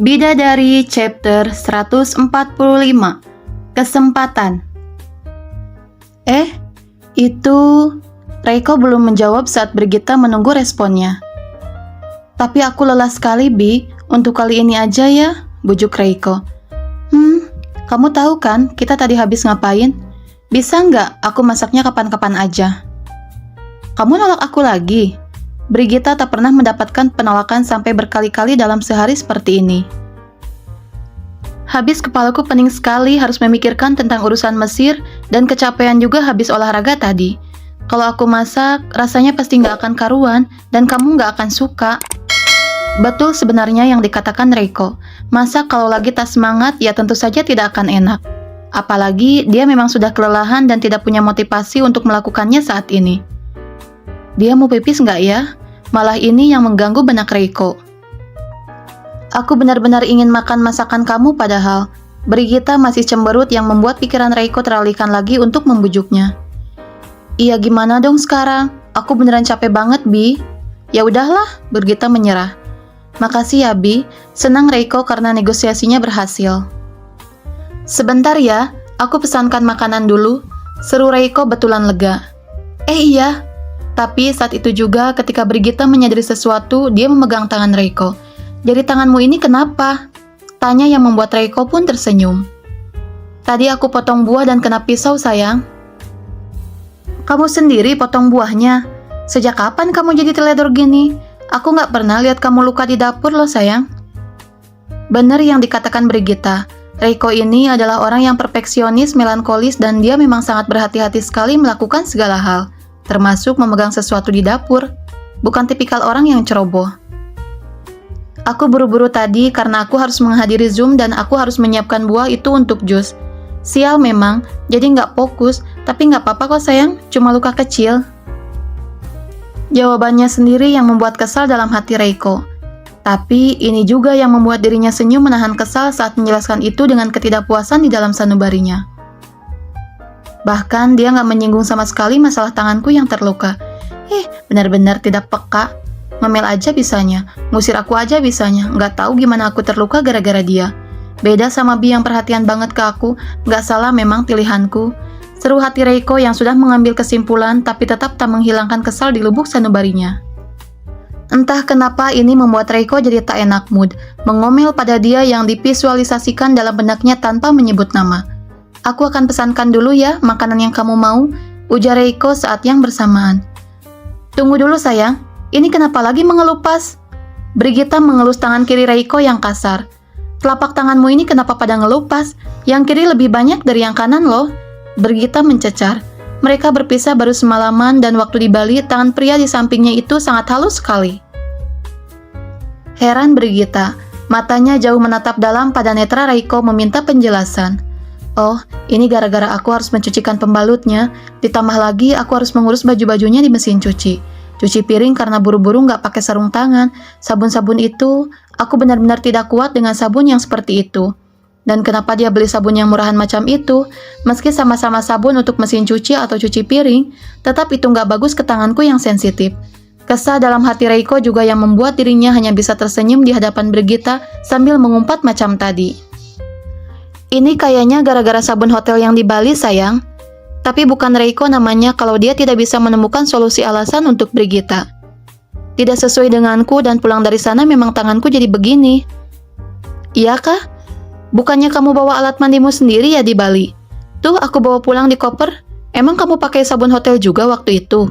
Bidadari chapter 145. Kesempatan. Itu Reiko belum menjawab saat Brigitta menunggu responnya. Tapi aku lelah sekali, Bi. Untuk kali ini aja ya, bujuk Reiko. Kamu tahu kan kita tadi habis ngapain? Bisa nggak aku masaknya kapan-kapan aja? Kamu nolak aku lagi? Brigitta tak pernah mendapatkan penolakan sampai berkali-kali dalam sehari seperti ini. Habis kepalaku pening sekali harus memikirkan tentang urusan Mesir dan kecapean juga habis olahraga tadi. Kalau aku masak, rasanya pasti nggak akan karuan dan kamu nggak akan suka. Betul sebenarnya yang dikatakan Reiko. Masak kalau lagi tak semangat ya tentu saja tidak akan enak. Apalagi dia memang sudah kelelahan dan tidak punya motivasi untuk melakukannya saat ini. Dia mau pipis nggak ya? Malah ini yang mengganggu benak Reiko. Aku benar-benar ingin makan masakan kamu padahal. Brigitta masih cemberut yang membuat pikiran Reiko teralihkan lagi untuk membujuknya. Iya gimana dong sekarang? Aku beneran capek banget, Bi. Ya udahlah, Brigitta menyerah. Makasih ya, Bi. Senang Reiko karena negosiasinya berhasil. Sebentar ya, aku pesankan makanan dulu. Seru Reiko betulan lega. Iya. Tapi saat itu juga ketika Brigitta menyadari sesuatu, dia memegang tangan Reiko. Jadi tanganmu ini kenapa? Tanya yang membuat Reiko pun tersenyum. Tadi aku potong buah dan kena pisau, sayang. Kamu sendiri potong buahnya? Sejak kapan kamu jadi teledor gini? Aku nggak pernah lihat kamu luka di dapur loh, sayang. Bener yang dikatakan Brigitta. Reiko ini adalah orang yang perfeksionis, melankolis, dan dia memang sangat berhati-hati sekali melakukan segala hal. Termasuk memegang sesuatu di dapur. Bukan tipikal orang yang ceroboh. Aku buru-buru tadi karena aku harus menghadiri Zoom dan aku harus menyiapkan buah itu untuk jus. Sial memang, jadi nggak fokus, tapi nggak apa-apa kok sayang, cuma luka kecil. Jawabannya sendiri yang membuat kesal dalam hati Reiko. Tapi ini juga yang membuat dirinya senyum menahan kesal saat menjelaskan itu dengan ketidakpuasan di dalam sanubarinya. Bahkan dia nggak menyinggung sama sekali masalah tanganku yang terluka. Benar-benar tidak peka. Ngemel aja bisanya, ngusir aku aja bisanya, nggak tahu gimana aku terluka gara-gara dia. Beda sama Bi yang perhatian banget ke aku, nggak salah memang pilihanku. Seru hati Reiko yang sudah mengambil kesimpulan tapi tetap tak menghilangkan kesal di lubuk sanubarinya. Entah kenapa ini membuat Reiko jadi tak enak mood, mengomel pada dia yang divisualisasikan dalam benaknya tanpa menyebut nama. Aku akan pesankan dulu ya makanan yang kamu mau, ujar Reiko saat yang bersamaan. Tunggu dulu sayang. Ini kenapa lagi mengelupas? Brigitta mengelus tangan kiri Reiko yang kasar. Telapak tanganmu ini kenapa pada ngelupas? Yang kiri lebih banyak dari yang kanan loh. Brigitta mencecar. Mereka berpisah baru semalaman dan waktu di Bali, tangan pria di sampingnya itu sangat halus sekali. Heran Brigitta. Matanya jauh menatap dalam pada netra Reiko meminta penjelasan. Oh, ini gara-gara aku harus mencucikan pembalutnya. Ditambah lagi aku harus mengurus baju-bajunya di mesin cuci. Cuci piring karena buru-buru nggak pakai sarung tangan. Sabun-sabun itu, aku benar-benar tidak kuat dengan sabun yang seperti itu. Dan kenapa dia beli sabun yang murahan macam itu? Meski sama-sama sabun untuk mesin cuci atau cuci piring, tetap itu nggak bagus ke tanganku yang sensitif. Kesal dalam hati Reiko juga yang membuat dirinya hanya bisa tersenyum di hadapan Brigitta sambil mengumpat macam tadi. Ini kayaknya gara-gara sabun hotel yang di Bali, sayang. Tapi bukan Reiko namanya kalau dia tidak bisa menemukan solusi alasan untuk Brigitta. Tidak sesuai denganku dan pulang dari sana memang tanganku jadi begini. Iya kah? Bukannya kamu bawa alat mandimu sendiri ya di Bali? Tuh aku bawa pulang di koper. Emang kamu pakai sabun hotel juga waktu itu?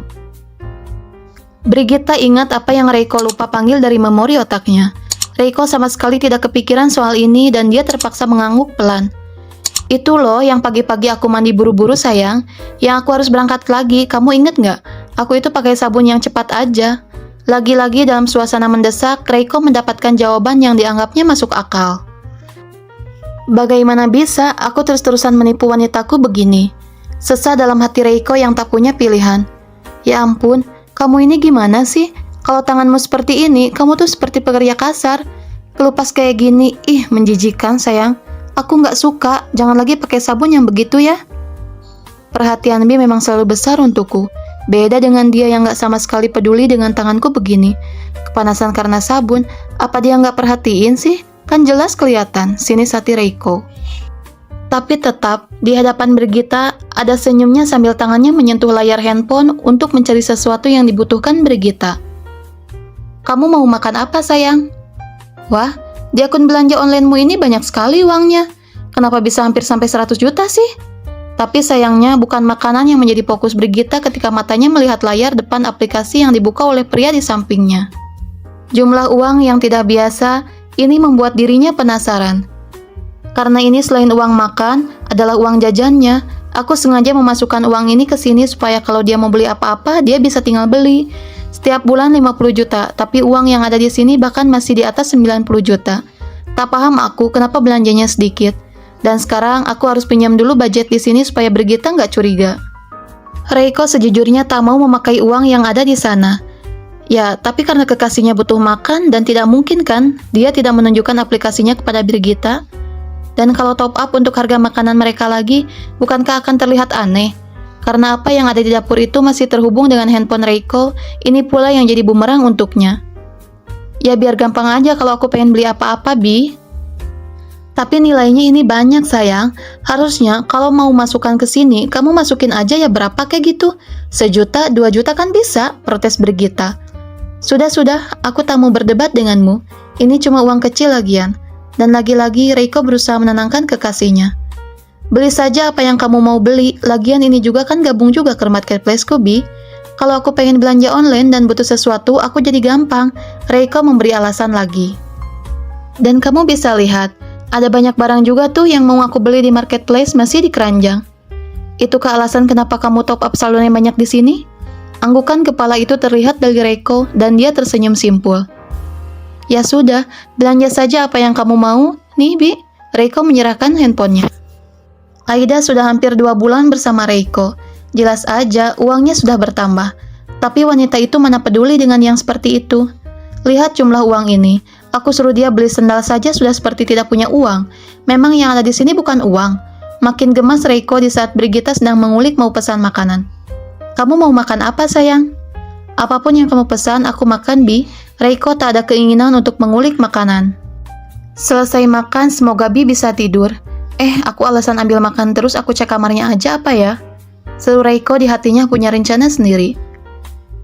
Brigitta ingat apa yang Reiko lupa panggil dari memori otaknya. Reiko sama sekali tidak kepikiran soal ini dan dia terpaksa mengangguk pelan. Itu loh yang pagi-pagi aku mandi buru-buru sayang. Yang aku harus berangkat lagi, kamu inget nggak? Aku itu pakai sabun yang cepat aja. Lagi-lagi dalam suasana mendesak, Reiko mendapatkan jawaban yang dianggapnya masuk akal. Bagaimana bisa aku terus-terusan menipu wanitaku begini? Sesah dalam hati Reiko yang tak punya pilihan. Ya ampun, kamu ini gimana sih? Kalau tanganmu seperti ini, kamu tuh seperti pekerja kasar. Kelupas kayak gini, menjijikan sayang. Aku nggak suka, jangan lagi pakai sabun yang begitu ya. Perhatian Bi memang selalu besar untukku. Beda dengan dia yang nggak sama sekali peduli dengan tanganku begini. Kepanasan karena sabun, apa dia nggak perhatiin sih? Kan jelas kelihatan, sinis hati Reiko. Tapi tetap, di hadapan Brigita, ada senyumnya sambil tangannya menyentuh layar handphone untuk mencari sesuatu yang dibutuhkan Brigita. Kamu mau makan apa, sayang? Wah, di akun belanja onlinemu ini banyak sekali uangnya. Kenapa bisa hampir sampai 100 juta sih? Tapi sayangnya bukan makanan yang menjadi fokus Brigita ketika matanya melihat layar depan aplikasi yang dibuka oleh pria di sampingnya. Jumlah uang yang tidak biasa, ini membuat dirinya penasaran. Karena ini selain uang makan, adalah uang jajannya, aku sengaja memasukkan uang ini ke sini supaya kalau dia mau beli apa-apa, dia bisa tinggal beli. Setiap bulan 50 juta, tapi uang yang ada di sini bahkan masih di atas 90 juta. Tak paham aku kenapa belanjanya sedikit. Dan sekarang aku harus pinjam dulu budget di sini supaya Brigita nggak curiga. Reiko sejujurnya tak mau memakai uang yang ada di sana. Ya, tapi karena kekasihnya butuh makan dan tidak mungkin kan, dia tidak menunjukkan aplikasinya kepada Brigita. Dan kalau top up untuk harga makanan mereka lagi, bukankah akan terlihat aneh? Karena apa yang ada di dapur itu masih terhubung dengan handphone Reiko, ini pula yang jadi bumerang untuknya. Ya biar gampang aja kalau aku pengen beli apa-apa, Bi. Tapi nilainya ini banyak, sayang. Harusnya kalau mau masukkan ke sini, kamu masukin aja ya berapa kayak gitu. 1 juta, 2 juta kan bisa, protes Brigita. Sudah, aku tak mau berdebat denganmu. Ini cuma uang kecil lagian. Dan lagi-lagi Reiko berusaha menenangkan kekasihnya. Beli saja apa yang kamu mau beli, lagian ini juga kan gabung juga ke marketplace-ku, Bi. Kalau aku pengen belanja online dan butuh sesuatu, aku jadi gampang. Reiko memberi alasan lagi. Dan kamu bisa lihat, ada banyak barang juga tuh yang mau aku beli di marketplace masih di keranjang. Itukah alasan kenapa kamu top up saldonya banyak di sini? Anggukan kepala itu terlihat dari Reiko dan dia tersenyum simpul. Ya sudah, belanja saja apa yang kamu mau. Nih, Bi. Reiko menyerahkan handphonenya. Aida sudah hampir 2 bulan bersama Reiko. Jelas aja uangnya sudah bertambah. Tapi wanita itu mana peduli dengan yang seperti itu. Lihat jumlah uang ini. Aku suruh dia beli sendal saja sudah seperti tidak punya uang. Memang yang ada di sini bukan uang. Makin gemas Reiko di saat Brigita sedang mengulik mau pesan makanan. Kamu mau makan apa, sayang? Apapun yang kamu pesan, aku makan, Bi. Reiko tak ada keinginan untuk mengulik makanan. Selesai makan, semoga Bi bisa tidur. Aku alasan ambil makan terus, aku cek kamarnya aja apa ya? Seru Reiko di hatinya punya rencana sendiri.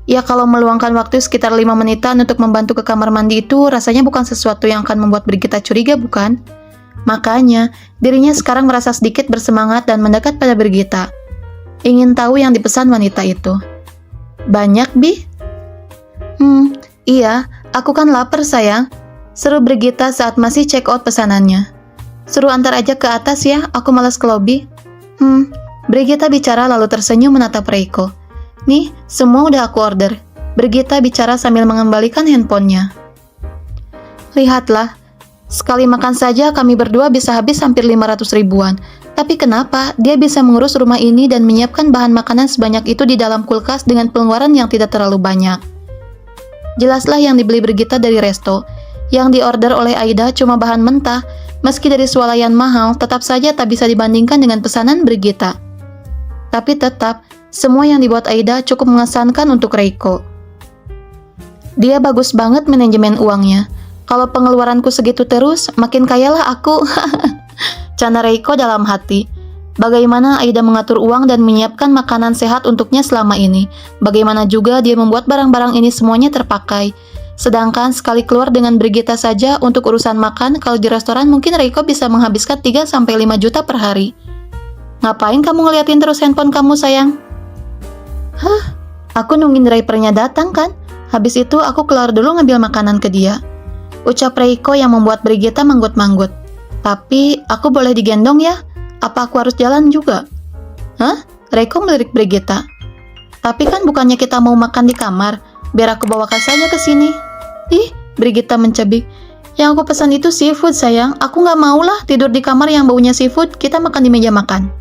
Ya kalau meluangkan waktu sekitar 5 menitan untuk membantu ke kamar mandi itu rasanya bukan sesuatu yang akan membuat Brigita curiga, bukan? Makanya, dirinya sekarang merasa sedikit bersemangat dan mendekat pada Brigita. Ingin tahu yang dipesan wanita itu. Banyak, Bi? Iya, aku kan lapar, sayang. Seru Brigita saat masih check out pesanannya. Suruh antar aja ke atas ya, aku malas ke lobi. Brigita bicara lalu tersenyum menatap Reiko. Nih, semua udah aku order. Brigita bicara sambil mengembalikan handphonenya. Lihatlah, sekali makan saja kami berdua bisa habis hampir 500 ribuan. Tapi kenapa dia bisa mengurus rumah ini dan menyiapkan bahan makanan sebanyak itu di dalam kulkas dengan pengeluaran yang tidak terlalu banyak? Jelaslah yang dibeli Brigita dari resto. Yang diorder oleh Aida cuma bahan mentah. Meski dari swalayan mahal, tetap saja tak bisa dibandingkan dengan pesanan Brigita. Tapi tetap, semua yang dibuat Aida cukup mengesankan untuk Reiko. Dia bagus banget manajemen uangnya. Kalau pengeluaranku segitu terus, makin kayalah aku. Canda Reiko dalam hati. Bagaimana Aida mengatur uang dan menyiapkan makanan sehat untuknya selama ini. Bagaimana juga dia membuat barang-barang ini semuanya terpakai. Sedangkan sekali keluar dengan Brigita saja untuk urusan makan, kalau di restoran mungkin Reiko bisa menghabiskan 3-5 juta per hari. Ngapain kamu ngeliatin terus handphone kamu, sayang? Aku nungguin drivernya datang kan? Habis itu aku keluar dulu ngambil makanan ke dia. Ucap Reiko yang membuat Brigita manggut-manggut. Tapi aku boleh digendong ya? Apa aku harus jalan juga? Reiko melirik Brigita. Tapi kan bukannya kita mau makan di kamar. Biar aku bawakan saja ke sini. Brigita mencebik. Yang aku pesan itu seafood, sayang. Aku nggak mau lah tidur di kamar yang baunya seafood. Kita makan di meja makan.